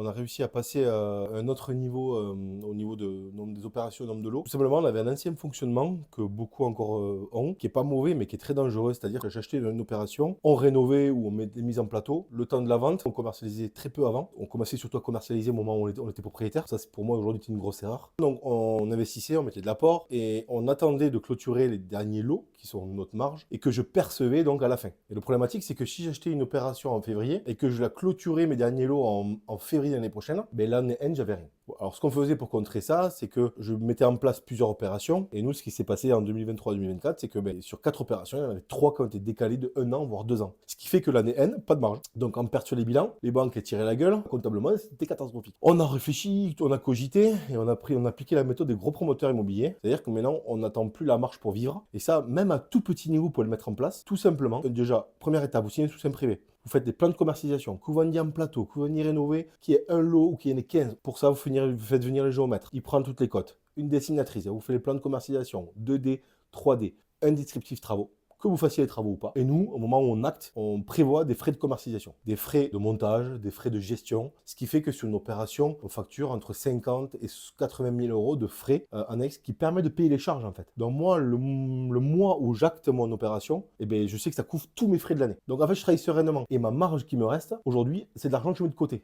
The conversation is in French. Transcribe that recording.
on a réussi à passer à un autre niveau au niveau nombre des opérations, nombre de lots. Tout simplement, on avait un ancien fonctionnement que beaucoup encore ont, qui est pas mauvais, mais qui est très dangereux. C'est-à-dire que j'achetais une opération, on rénovait ou on mettait mise en plateau. Le temps de la vente, on commercialisait très peu avant. On commençait surtout à commercialiser au moment où on était propriétaire. Ça, c'est pour moi aujourd'hui une grosse erreur. Donc, on investissait, on mettait de l'apport et on attendait de clôturer les derniers lots qui sont notre marge et que je percevais donc à la fin. Et le problématique, c'est que si j'achetais une opération en février et que je la clôturais mes derniers lots en février l'année prochaine, ben l'année N, j'avais rien. Alors, ce qu'on faisait pour contrer ça, c'est que je mettais en place plusieurs opérations. Et nous, ce qui s'est passé en 2023-2024, c'est que sur 4 opérations, il y en avait 3 qui ont été décalées de 1 an, voire 2 ans. Ce qui fait que l'année N, pas de marge. Donc, en perte sur les bilans, les banques elles tiraient la gueule. Comptablement, c'était catastrophique. On a réfléchi, on a cogité et on a appliqué la méthode des gros promoteurs immobiliers. C'est-à-dire que maintenant, on n'attend plus la marge pour vivre. Et ça, même à tout petit niveau, vous pouvez le mettre en place. Tout simplement, déjà, première étape, vous signez sous un privé. Vous faites des plans de commercialisation, que vous vendiez en plateau, que vous vendiez rénover, qu'il y ait un lot ou qu'il y en ait 15. Pour ça, vous faites venir le géomètre. Il prend toutes les cotes. Une dessinatrice, elle vous fait les plans de commercialisation, 2D, 3D, un descriptif travaux, que vous fassiez les travaux ou pas. Et nous, au moment où on acte, on prévoit des frais de commercialisation, des frais de montage, des frais de gestion, ce qui fait que sur une opération, on facture entre 50 et 80 000 euros de frais annexes qui permettent de payer les charges en fait. Donc moi, le mois où j'acte mon opération, eh ben, je sais que ça couvre tous mes frais de l'année. Donc en fait, je travaille sereinement. Et ma marge qui me reste, aujourd'hui, c'est de l'argent que je mets de côté.